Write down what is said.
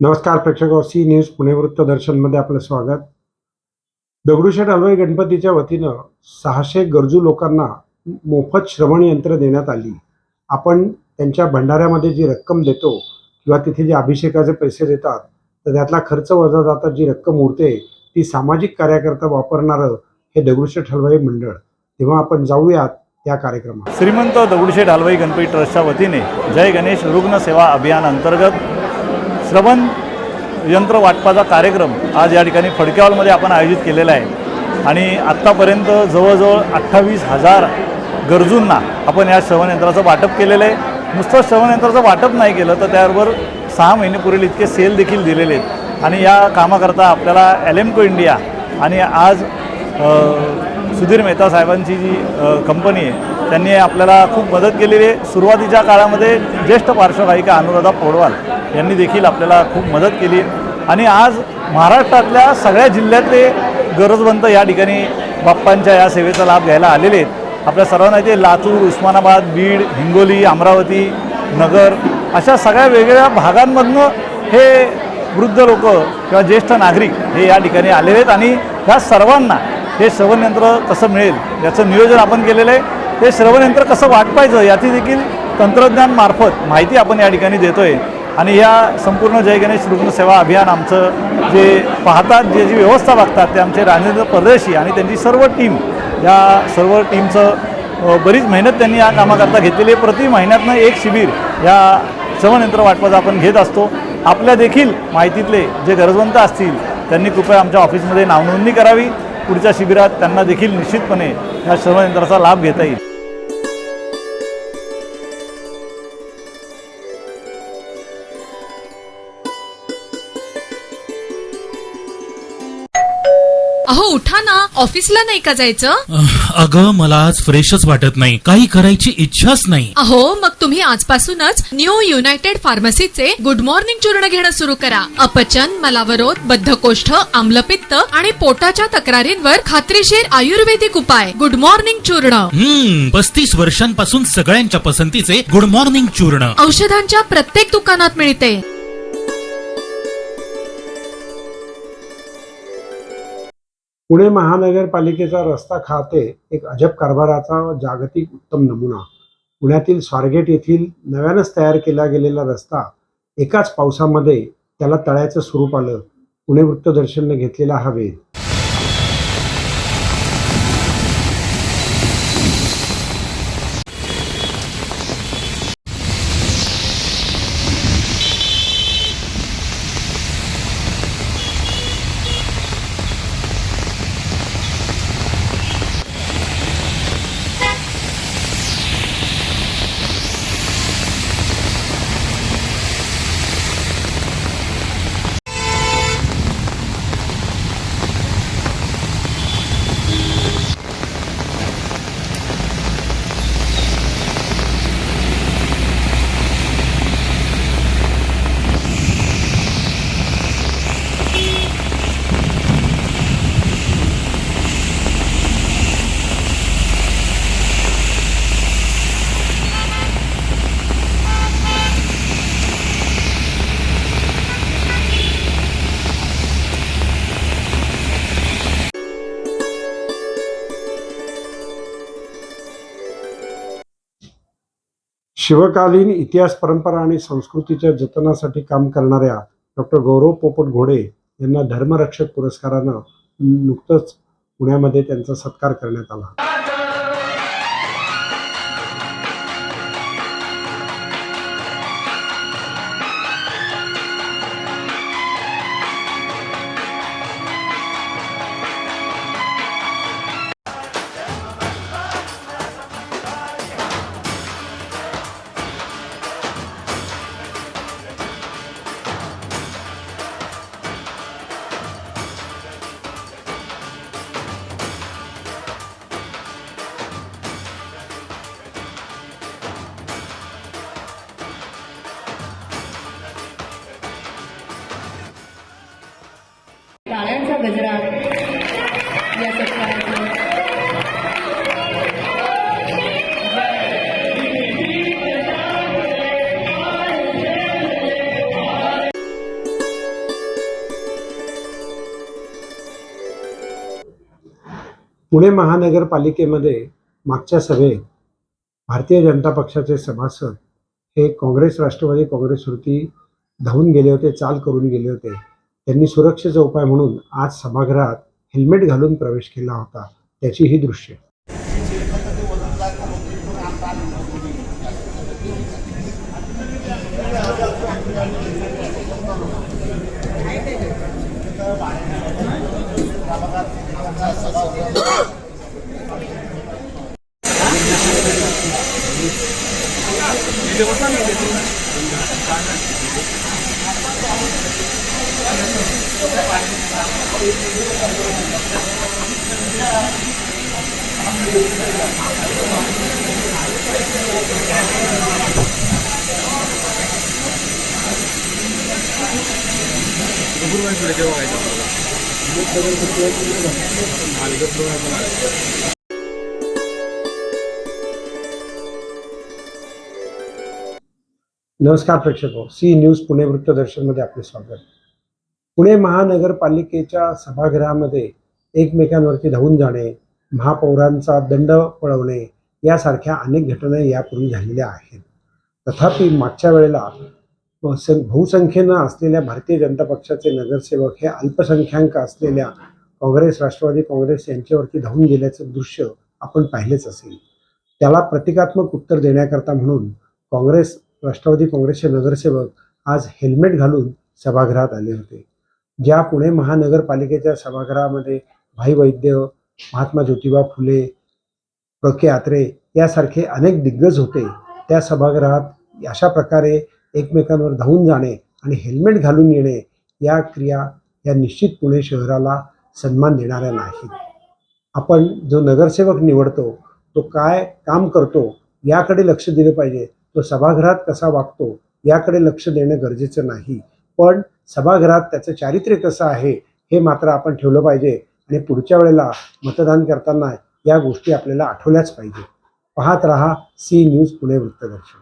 नमस्कार प्रेक्षक, C news Pune वृत्तदर्शनमध्ये आपलं स्वागत. दगडूशेठ हलवाई गणपतीच्या वतीनं 600 गरजू लोकांना मोफत श्रवण यंत्र देण्यात आली. आपण त्यांच्या भंडाऱ्यामध्ये जी रक्कम देतो किंवा तिथे जे अभिषेकाचे पैसे देतात तर त्यातला खर्च वजा जातात जी रक्कम उरते ती सामाजिक कार्याकरता वापरणारं हे दगडूशेठ हलवाई मंडळ. तेव्हा आपण जाऊयात त्या कार्यक्रमात. श्रीमंत दगडूशेठ हलवाई गणपती ट्रस्टच्या वतीने जय गणेश रुग्ण सेवा अभियान अंतर्गत श्रवण यंत्र वाटपाचा कार्यक्रम आज या ठिकाणी फडके हॉलमध्ये आपण आयोजित केलेला आहे आणि आत्तापर्यंत जवळजवळ 28,000 गरजूंना आपण या श्रवण यंत्राचं वाटप केलेलं आहे. नुसतं श्रवण यंत्राचं वाटप नाही केलं तर त्याबरोबर 6 महिने पुरेल इतके सेल देखील दिलेले आहेत आणि या कामाकरता आपल्याला एलेम्को इंडिया आणि आज सुधीर मेहता साहेबांची जी कंपनी आहे त्यांनी आपल्याला खूप मदत केलेली आहे. सुरुवातीच्या काळामध्ये ज्येष्ठ पार्श्वगायिका अनुराधा पौडवाल यांनी देखील आपल्याला खूप मदत केली आणि आज महाराष्ट्रातल्या सगळ्या जिल्ह्यातले गरजवंत या ठिकाणी बाप्पांच्या या सेवेचा लाभ घ्यायला आलेले आहेत. आपल्या सर्वांना इथे लातूर, उस्मानाबाद, बीड, हिंगोली, अमरावती, नगर अशा सगळ्या वेगवेगळ्या भागांमधनं हे वृद्ध लोक किंवा ज्येष्ठ नागरिक हे या ठिकाणी आलेले आहेत आणि ह्या सर्वांना हे श्रवणयंत्र कसं मिळेल याचं नियोजन आपण केलेलं आहे. ते श्रवणयंत्र कसं वाटपायचं याची देखील तंत्रज्ञान मार्फत माहिती आपण या ठिकाणी देतो आहे आणि या संपूर्ण जय गणेश रुग्ण सेवा अभियान आमचं जे पाहतात, जी व्यवस्था बघतात ते आमचे राजेंद्र परदेशी आणि त्यांची सर्व टीम, या सर्व टीमचं बरीच मेहनत त्यांनी या कामाकरता घेतलेली आहे. प्रति महिन्यातनं एक शिबिर या श्रवणयंत्र वाटपाचं आपण घेत असतो. आपल्या देखील माहितीतले जे गरजवंत असतील त्यांनी कृपया आमच्या ऑफिसमध्ये नावनोंदणी करावी. पुढच्या शिबिरात त्यांना देखील निश्चितपणे या श्रवणयंत्राचा लाभ घेता येईल. अहो उठा ना, ऑफिसला नाही का जायचं? अगं मला आज फ्रेशच वाटत नाही, काही करायची इच्छाच नाही. अहो मग तुम्ही आजपासूनच न्यू युनायटेड फार्मसीचे गुड मॉर्निंग चूर्ण घेणं सुरू करा. अपचन, मलावरोध, बद्धकोष्ठ, आम्लपित्त आणि पोटाच्या तक्रारींवर खात्रीशीर आयुर्वेदिक उपाय. गुड मॉर्निंग चूर्ण. 35 वर्षांपासून सगळ्यांच्या पसंतीचे गुड मॉर्निंग चूर्ण औषधांच्या प्रत्येक दुकानात मिळते. पुणे महानगरपालिकेचा रस्ता खाते एक अजब कारभाराचा जागतिक उत्तम नमुना. पुण्यातील स्वारगेट येथील नव्यानंच तयार केला गेलेला रस्ता एकाच पावसामध्ये त्याला तळ्याचं स्वरूप आलं. पुणे वृत्तदर्शनने घेतलेला हा वेध. शिवकालीन इतिहास, परंपरा आणि संस्कृतीच्या जतनासाठी काम करणाऱ्या डॉक्टर गौरव पोपट घोडे यांना धर्मरक्षक पुरस्कारानं नुकतंच पुण्यामध्ये त्यांचा सत्कार करण्यात आला. टाळ्यांचा गजरा या सत्कारातून पुणे महानगरपालिकेमध्ये मागच्या सभेत भारतीय जनता पक्षाचे सभासद हे काँग्रेस राष्ट्रवादी काँग्रेसवरती धावून गेले होते, चाल करून गेले होते. त्यांनी सुरक्षेचा उपाय म्हणून आज सभागृहात हेल्मेट घालून प्रवेश केला होता. त्याची ही दृश्य. नमस्कार प्रेक्षको, सी न्यूज पुणे वृत्तदर्शनमध्ये आपले स्वागत. पुणे महानगरपालिकेच्या सभागृहामध्ये एकमेकांवरती धावून जाणे, महापौरांचा दंड पळवणे यासारख्या अनेक घटना यापूर्वी झालेल्या आहेत. तथापि मागच्या वेळेला बहुसंख्येनं असलेल्या भारतीय जनता पक्षाचे नगरसेवक हे अल्पसंख्याक असलेल्या काँग्रेस राष्ट्रवादी काँग्रेस यांच्यावरती धावून गेल्याचं दृश्य आपण पाहिलेच असेल. त्याला प्रतिकात्मक उत्तर देण्याकरता म्हणून काँग्रेस राष्ट्रवादी काँग्रेसचे नगरसेवक आज हेल्मेट घालून सभागृहात आले होते. ज्या पुणे महानगरपालिकेच्या सभागृहामध्ये भाई वैद्य, महात्मा ज्योतिबा फुले, प्रके आत्रे यासारखे अनेक दिग्गज होते, त्या सभागृहात अशा प्रकारे एकमेकांवर धावून जाणे आणि हेल्मेट घालून येणे या क्रिया या निश्चित पुणे शहराला सन्मान देणाऱ्या नाहीत. आपण जो नगरसेवक निवडतो तो काय काम करतो याकडे लक्ष दिले पाहिजे. तो सभागृहात कसा वागतो याकडे लक्ष देणं गरजेचं नाही, पण सभागृहात त्याचं चारित्र्य कसं आहे हे मात्र आपण ठेवलं पाहिजे आणि पुढच्या वेळेला मतदान करताना या गोष्टी आपल्याला आठवल्याच पाहिजे. पाहत रहा सी न्यूज पुणे वृत्तदर्शन.